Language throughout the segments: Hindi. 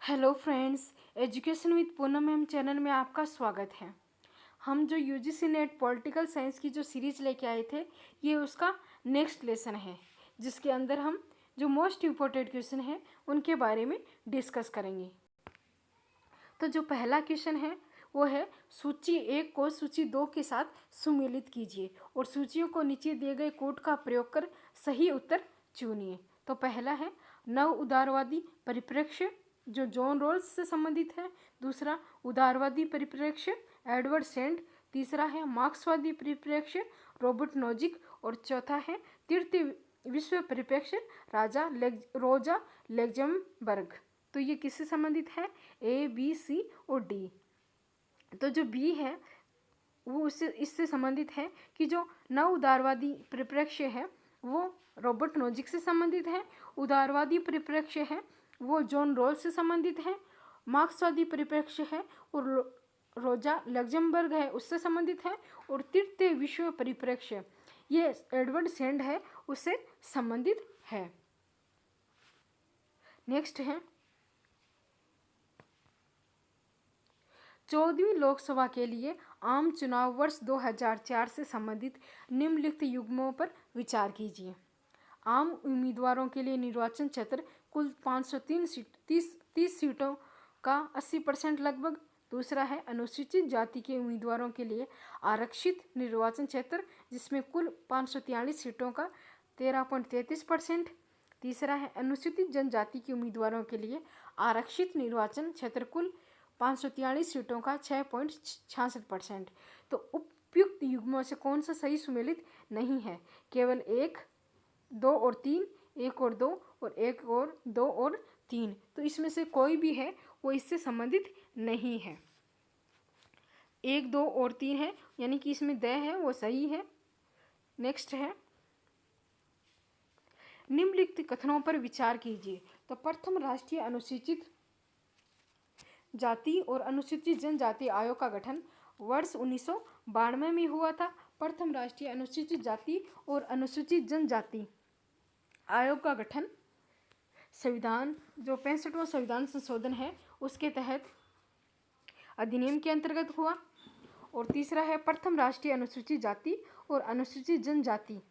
Hello friends, education with Poonam ma'am channel में आपका स्वागत है। हम जो यूजीसी नेट पॉलिटिकल साइंस की जो सीरीज़ लेके आए थे, ये उसका नेक्स्ट लेसन है, जिसके अंदर हम जो मोस्ट इम्पोर्टेंट क्वेश्चन है उनके बारे में डिस्कस करेंगे। तो जो पहला क्वेश्चन है वो है, सूची 1 को सूची 2 के साथ सुमेलित कीजिए और सूचियों को नीचे दिए गए कोड का प्रयोग कर सही उत्तर चुनिए। तो पहला है नव उदारवादी परिप्रेक्ष्य, जो जॉन रॉल्स से संबंधित है। दूसरा उदारवादी परिप्रेक्ष्य, एडवर्ड सेंड। तीसरा है मार्क्सवादी परिप्रेक्ष्य, रॉबर्ट नोजिक। और चौथा है तृतीय विश्व परिप्रेक्ष्य, रोजा लग्जमबर्ग। तो ये किससे संबंधित है? ए, बी, सी और डी। तो जो बी है वो इससे संबंधित है कि जो नव उदारवादी परिप्रेक्ष्य है वो रॉबर्ट नोजिक से संबंधित है। उदारवादी परिप्रेक्ष्य है वो जॉन रॉल्स से संबंधित है। मार्क्सवादी परिप्रेक्ष्य है और रोजा लग्जमबर्ग है उससे संबंधित है। और तृतीय विश्व परिप्रेक्ष्य ये एडवर्ड सेंड है उससे संबंधित है। नेक्स्ट है 14वीं लोकसभा के लिए आम चुनाव वर्ष 2004 से संबंधित निम्नलिखित युग्मों पर विचार कीजिए। आम उम्मीदवारों के लिए निर्वाचन क्षेत्र कुल 530 सीटों का 80% लगभग। दूसरा है अनुसूचित जाति के उम्मीदवारों के लिए आरक्षित निर्वाचन क्षेत्र, जिसमें कुल 543 सीटों का 13.33%। तीसरा है अनुसूचित जनजाति के उम्मीदवारों के लिए आरक्षित निर्वाचन क्षेत्र कुल 543 सीटों का 6.66%। तो उपयुक्त युग्मों से कौन सा सही सुमेलित नहीं है? केवल 1, 2 और 3, 1 और 2 और 1 और 2 और 3। तो इसमें से कोई भी है वो इससे संबंधित नहीं है। 1, 2 और 3 है, यानी कि इसमें द है वो सही है। नेक्स्ट है निम्नलिखित कथनों पर विचार कीजिए। तो प्रथम राष्ट्रीय अनुसूचित जाति और अनुसूचित जनजाति आयोग का गठन वर्ष 1992 में हुआ था। प्रथम राष्ट्रीय अनुसूचित जाति और अनुसूचित जनजाति आयोग का गठन संविधान जो 65वां संविधान संशोधन है उसके तहत अधिनियम के अंतर्गत हुआ। और तीसरा है प्रथम राष्ट्रीय अनुसूचित जाति और अनुसूचित जनजाति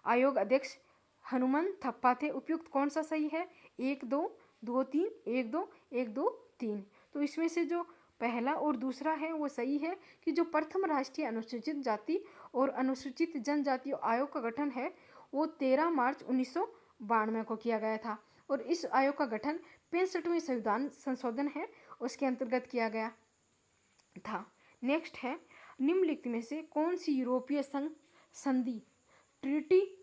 आयोग अध्यक्ष हनुमान थप्पा थे। उपयुक्त कौन सा सही है? 1, 2, 2, 3, 1, 2, 1, 2, 3। तो इसमें से जो पहला और दूसरा है वो सही है कि जो प्रथम राष्ट्रीय अनुसूचित जाति और अनुसूचित जनजाति आयोग का गठन है वो 13 मार्च 1992 को किया गया था। और इस आयोग का गठन 65वें संविधान संशोधन है उसके अंतर्गत किया गया था। नेक्स्ट है निम्नलिखित में से कौन सी यूरोपीय संघ संधि ट्रीटी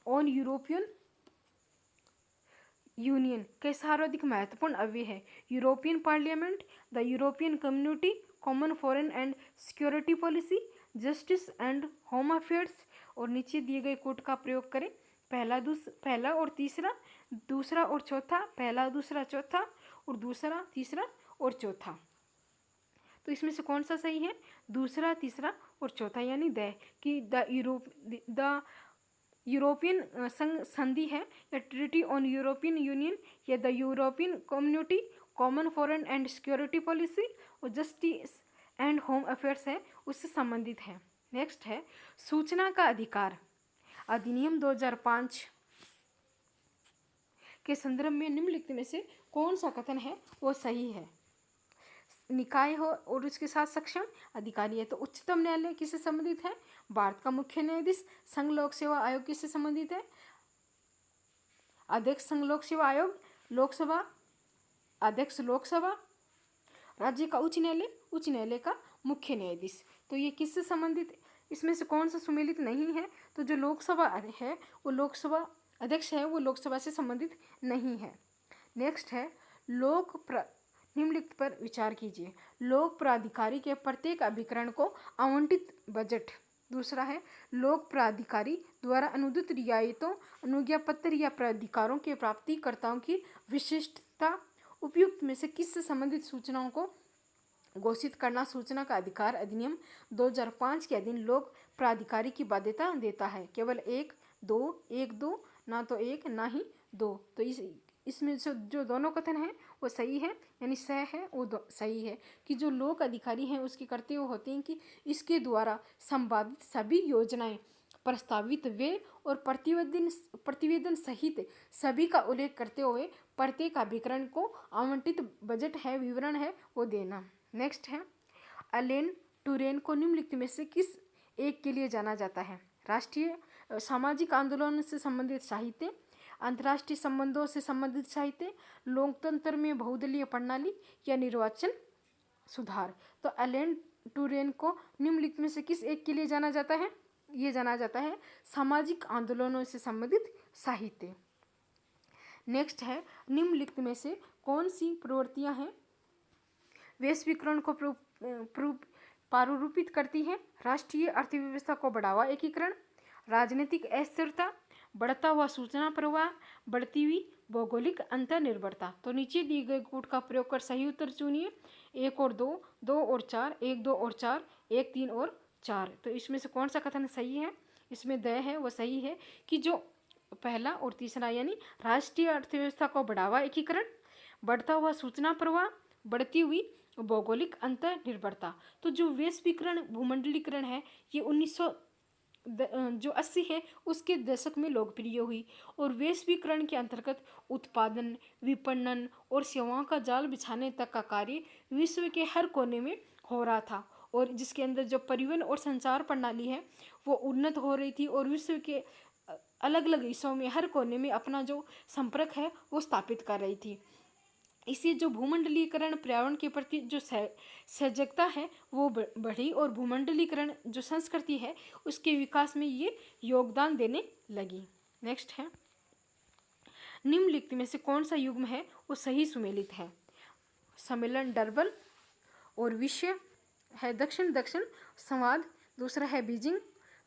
ऑन यूरोपियन यूनियन के सर्वाधिक महत्वपूर्ण अवयव है? European parliament, the European community, common foreign and security policy, justice and home affairs. और नीचे दिए गए कोड का प्रयोग करें। पहला और तीसरा, दूसरा और चौथा, पहला दूसरा चौथा और दूसरा तीसरा और चौथा। तो इसमें से कौन सा सही है? दूसरा, तीसरा और चौथा, यानी द यूरोपियन संधि है या ट्रीटी ऑन यूरोपियन यूनियन या the European community, common foreign and security policy और जस्टिस एंड होम अफेयर्स है उससे संबंधित है। नेक्स्ट है सूचना का अधिकार अधिनियम 2005 के संदर्भ में निम्नलिखित में से कौन सा कथन है वो सही है? निकाय हो और उसके साथ सक्षम अधिकारी है। तो उच्चतम न्यायालय किससे संबंधित है? भारत का मुख्य न्यायाधीश। संघ लोक सेवा आयोग किससे संबंधित है? अध्यक्ष संघ लोक सेवा आयोग, लोकसभा अध्यक्ष लोकसभा, राज्य का उच्च न्यायालय का मुख्य न्यायाधीश। तो ये किससे संबंधित? इसमें से कौन सा सुमेलित नहीं है? तो जो लोकसभा है वो लोकसभा अध्यक्ष है वो लोकसभा से संबंधित नहीं है। नेक्स्ट है निम्नलिखित पर विचार कीजिए। लोक प्राधिकारी के प्रत्येक अभिकरण को आवंटित बजट। दूसरा है लोक प्राधिकारी द्वारा अनुदित रियायतों, अनुज्ञा पत्र या प्राधिकारों के प्राप्तिकर्ताओं की विशिष्टता। उपयुक्त में से किससे संबंधित सूचनाओं को घोषित करना सूचना का अधिकार अधिनियम 2005 के अधीन लोक प्राधिकारी की बाध्यता देता है? केवल 1, 2, 1, 2, ना तो 1 ना ही 2। तो इसमें जो दोनों कथन हैं वो सही है, यानी स है वो सही है कि जो लोक अधिकारी हैं उसके कर्तव्य होते हैं कि इसके द्वारा संपादित सभी योजनाएं प्रस्तावित व्यय और प्रतिवेदन सहित सभी का उल्लेख करते हुए प्रत्येक अभिकरण को आवंटित बजट है विवरण है वो देना। नेक्स्ट है, एलेन टूरेन को निम्नलिखित में से किस एक के लिए जाना जाता है? राष्ट्रीय सामाजिक आंदोलन से संबंधित साहित्य, अंतर्राष्ट्रीय संबंधों से संबंधित साहित्य, लोकतंत्र में बहुदलीय प्रणाली या निर्वाचन सुधार। तो एलेन टूरेन को निम्नलिखित में से किस एक के लिए जाना जाता है? ये जाना जाता है सामाजिक आंदोलनों से संबंधित साहित्य। नेक्स्ट है, निम्नलिखित में से कौन सी प्रवृत्तियां हैं वैश्वीकरण को प्रारूपित करती है? राष्ट्रीय अर्थव्यवस्था को बढ़ावा, एकीकरण, राजनीतिक अस्थिरता, बढ़ता हुआ सूचना प्रवाह, बढ़ती हुई भौगोलिक अंतर्निर्भरता। तो नीचे दिए गए कूट का प्रयोग कर सही उत्तर चुनिए। 1 और 2, 2 और 4, 1, 2 और 4, 1, 3 और 4। तो इसमें से कौन सा कथन सही है? इसमें द है वो सही है कि जो पहला और तीसरा, यानी राष्ट्रीय अर्थव्यवस्था को बढ़ावा, एकीकरण, बढ़ता हुआ सूचना प्रवाह, बढ़ती हुई भौगोलिक अंतर्निर्भरता। तो जो वैश्वीकरण भूमंडलीकरण है ये 1980 है उसके दशक में लोकप्रिय हुई और वैश्वीकरण के अंतर्गत उत्पादन, विपणन और सेवाओं का जाल बिछाने तक का कार्य विश्व के हर कोने में हो रहा था और जिसके अंदर जो परिवहन और संचार प्रणाली है वो उन्नत हो रही थी और विश्व के अलग अलग हिस्सों में हर कोने में अपना जो संपर्क है वो स्थापित कर रही थी। इसी जो भूमंडलीकरण पर्यावरण के प्रति जो सजगता है वो बढ़ी और भूमंडलीकरण जो संस्कृति है उसके विकास में ये योगदान देने लगी। नेक्स्ट है, निम्नलिखित में से कौन सा युग्म है वो सही सुमेलित है? सम्मेलन डर्बन और विषय है दक्षिण दक्षिण संवाद, दूसरा है बीजिंग।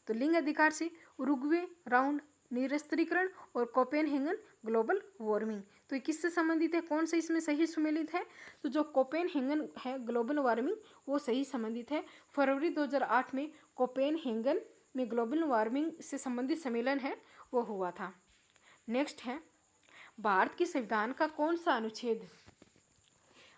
तो लिंग अधिकार से उरुग्वे राउंड, निरस्त्रीकरण और कोपेनहेगन ग्लोबल वार्मिंग। तो ये किससे संबंधित है? कौन सा इसमें सही सुमेलित है? तो जो कोपेनहेगन है ग्लोबल वार्मिंग वो सही संबंधित है। फरवरी 2008 में कोपेनहेगन में ग्लोबल वार्मिंग से संबंधित सम्मेलन है वो हुआ था। नेक्स्ट है, भारत के संविधान का कौन सा अनुच्छेद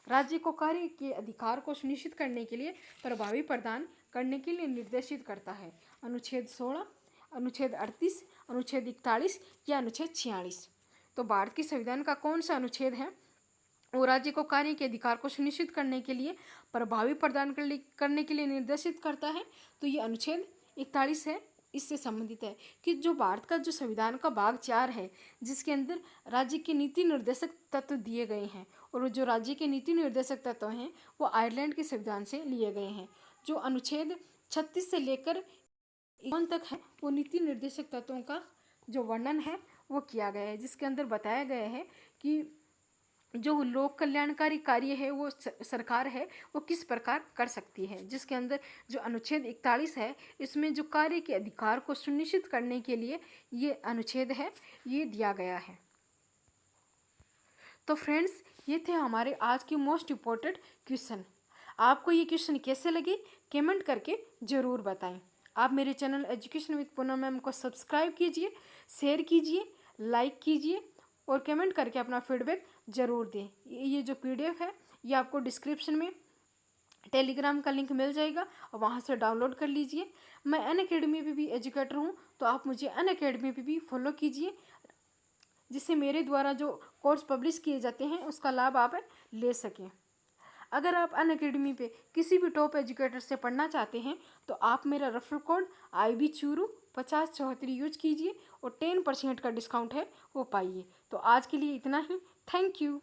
राज्य को कार्य के अधिकार को सुनिश्चित करने के लिए प्रभावी प्रदान करने के लिए निर्देशित करता है? अनुच्छेद 16, अनुच्छेद 38, अनुच्छेद 41 या अनुच्छेद 46? तो भारत के संविधान का कौन सा अनुच्छेद है वो राज्य को कार्य के अधिकार को सुनिश्चित करने के लिए प्रभावी प्रदान करने के लिए निर्देशित करता है? तो ये अनुच्छेद 41 है, इससे संबंधित है कि जो भारत का जो संविधान का भाग 4 है जिसके अंदर राज्य के नीति निर्देशक तत्व दिए गए हैं और जो राज्य के नीति निर्देशक तत्व हैं वो आयरलैंड के संविधान से लिए गए हैं। जो अनुच्छेद 36 से लेकर 51 तक है वो नीति निर्देशक तत्वों का जो वर्णन है वो किया गया है, जिसके अंदर बताया गया है कि जो लोक कल्याणकारी कार्य है वो सरकार है वो किस प्रकार कर सकती है। जिसके अंदर जो अनुच्छेद 41 है इसमें जो कार्य के अधिकार को सुनिश्चित करने के लिए ये अनुच्छेद है ये दिया गया है। तो फ्रेंड्स ये थे हमारे आज के मोस्ट इम्पोर्टेंट क्वेश्चन। आपको ये क्वेश्चन कैसे लगे कमेंट करके ज़रूर बताएं। आप मेरे channel education with Poonam ma'am को सब्सक्राइब कीजिए, शेयर कीजिए, लाइक कीजिए और कमेंट करके अपना फीडबैक ज़रूर दें। ये जो PDF है ये आपको डिस्क्रिप्शन में टेलीग्राम का लिंक मिल जाएगा और वहाँ से डाउनलोड कर लीजिए। मैं अनअकैडमी पे भी एजुकेटर हूँ तो आप मुझे अनअकैडमी पे भी फॉलो कीजिए जिससे मेरे द्वारा जो कोर्स पब्लिश किए जाते हैं उसका लाभ आप ले सकें। अगर आप अनअकैडमी पे किसी भी टॉप एजुकेटर से पढ़ना चाहते हैं तो आप मेरा referral code IB Churu 5074 use कीजिए और 10% का डिस्काउंट है वो पाइए। तो आज के लिए इतना ही। Thank you.